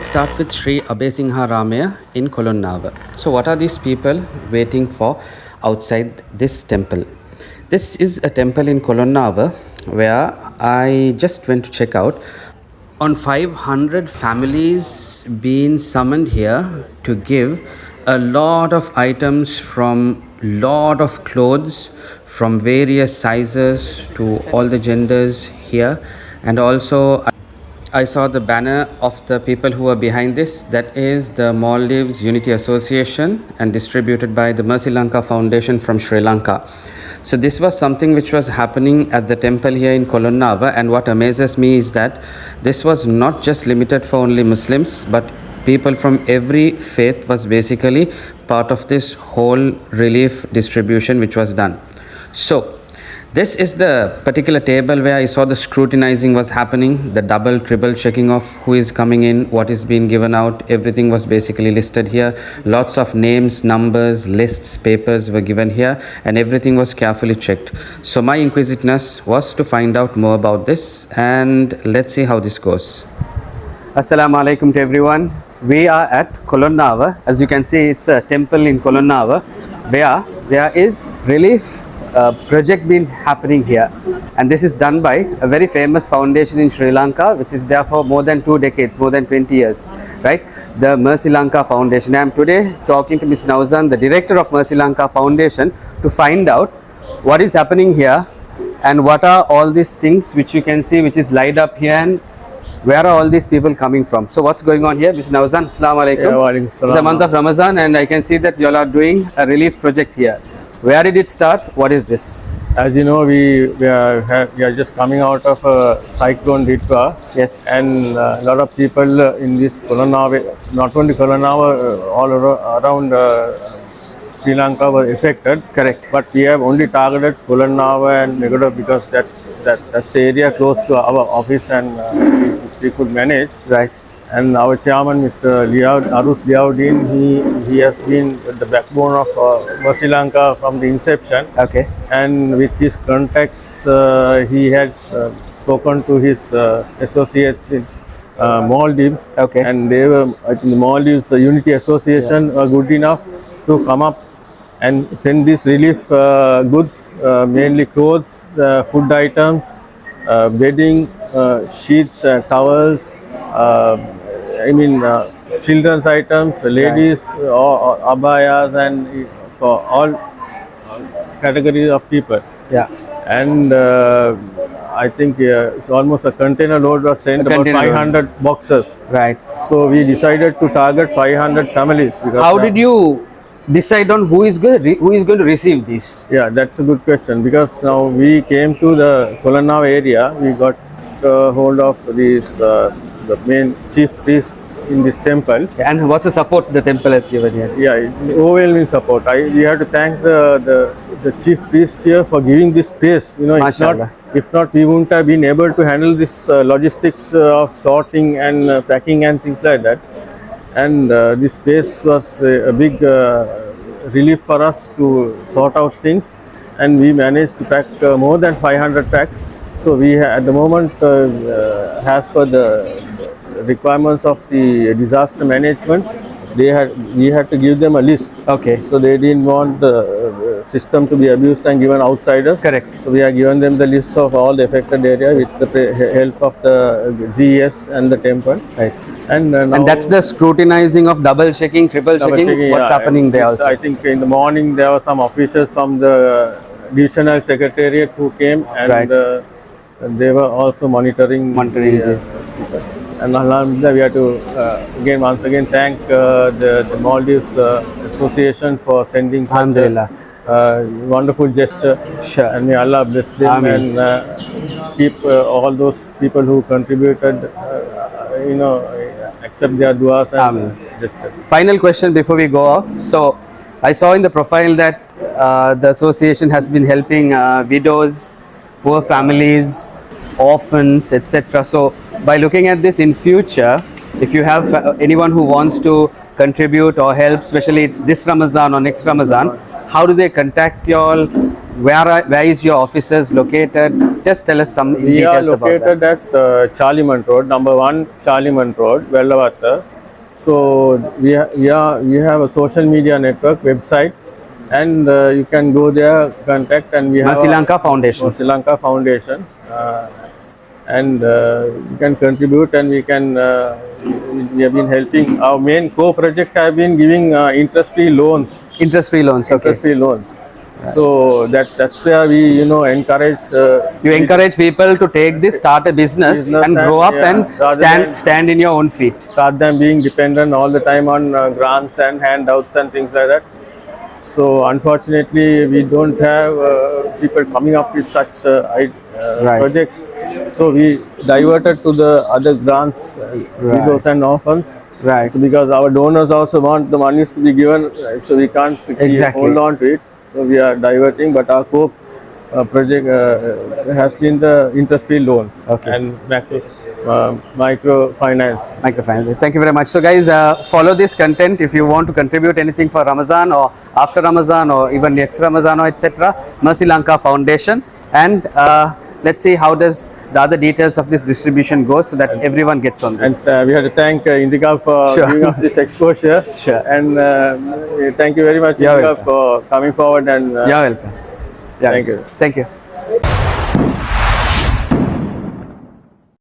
Let's start with Sri ABEYSINGHARAMA in Kollonnawa. So what are these people waiting for outside this temple? This is a temple in Kollonnawa where I just went to check out. On 500 families being summoned here to give a lot of items from lot of clothes from various sizes to all the genders here, and also I saw the banner of the people who are behind this. That is the Maldives Unity Association and distributed by the Merci Lanka Foundation from Sri Lanka. So this was something which was happening at the temple here in Kollonnawa, and what amazes me is that this was not just limited for only Muslims, but people from every faith was basically part of this whole relief distribution which was done. So this is the particular table where I saw the scrutinizing was happening, the double, triple checking of who is coming in, what is being given out. Everything was basically listed here. Lots of names, numbers, lists, papers were given here, and everything was carefully checked. So my inquisitiveness was to find out more about this, and let's see how this goes. Assalamu alaikum to everyone. We are at Kollonnawa. As you can see, it's a temple in Kollonnawa where there is relief project been happening here, and this is done by a very famous foundation in Sri Lanka which is there for more than 2 decades, more than 20 years, right? The Merci Lanka Foundation. I am today talking to Ms. Nauzan, the director of Merci Lanka Foundation, to find out what is happening here and what are all these things which you can see which is lined up here, and where are all these people coming from. So what's going on here? Ms. Nauzan, Assalamu alaikum. It's a month of Ramadan and I can see that you all are doing a relief project here. Where did it start? What is this? As you know, we are just coming out of a cyclone Gothtuwa. Yes. And a lot of people in this Kollonnawa, not only Kollonnawa, all around Sri Lanka were affected. Correct. But we have only targeted Kollonnawa and Megoda because that's the area close to our office and which we could manage. Right. And our chairman, Mr. Arus Liaudin, he has been the backbone of Merci Lanka from the inception. Okay. And with his contacts, he had spoken to his associates in Maldives. Okay. And they were, I think the Maldives Unity Association were good enough to come up and send these relief goods, mainly clothes, food items, bedding, sheets, towels, children's items, ladies, abayas, and for all categories of people. Yeah. And I think it's almost a container load was sent, about 500 boxes. Right. So we decided to target 500 families. Because how did you decide on who is going to receive this? Yeah, that's a good question, because now we came to the Kollonnawa area. We got hold of this the main chief priest in this temple. And what's the support the temple has given? Yes. Yeah, overwhelming support. We have to thank the chief priest here for giving this space. You know, if not, we wouldn't have been able to handle this logistics of sorting and packing and things like that. And this space was a big relief for us to sort out things, and we managed to pack more than 500 packs. So we at the moment, as per the requirements of the disaster management, we had to give them a list. Okay. So they didn't want the system to be abused and given outsiders. Correct. So we have given them the list of all the affected area with the help of the GS and the temple. Right. And that's the scrutinizing of double checking, triple checking. What's happening there also? I think in the morning there were some officers from the divisional secretariat who came, and they were also monitoring this. And Alhamdulillah, we have to once again thank the Maldives Association for sending such a wonderful gesture. Sure. And may Allah bless them. Ameen. And keep all those people who contributed, accept their duas and gesture. Final question before we go off. So I saw in the profile that the association has been helping widows, poor families, orphans, etc. So by looking at this in future, if you have anyone who wants to contribute or help, especially it's this Ramadan or next Ramadan, how do they contact you all? Where is your offices located? Just tell us some details about that. We are located at Charlimont Road, number 1 Charlimont Road, Brandiyawatte. So we have a social media network website, and you can go there, contact, and we have Merci Lanka Foundation. Merci Lanka Foundation, and you can contribute, and we have been helping. Our main co-project have been giving interest-free loans. Interest-free loans. Okay. Interest-free loans. So that's where we encourage. You encourage people to take this, start a business and grow up and stand in your own feet. Rather than being dependent all the time on grants and handouts and things like that. So unfortunately, we don't have people coming up with such projects. So we diverted to the other grants, widows and orphans. Right. So because our donors also want the monies to be given, so we can't hold on to it. So we are diverting, but our core project has been the interest-free loans and microfinance. Microfinance. Thank you very much. So guys, follow this content if you want to contribute anything for Ramadan or after Ramadan or even next Ramadan or etc. Merci Lanka Foundation, and let's see how does the other details of this distribution goes, so that everyone gets on this. And we have to thank Indica for giving us this exposure. Sure. And thank you very much, Indica, for coming forward. And you're welcome. Thank you. Thank you.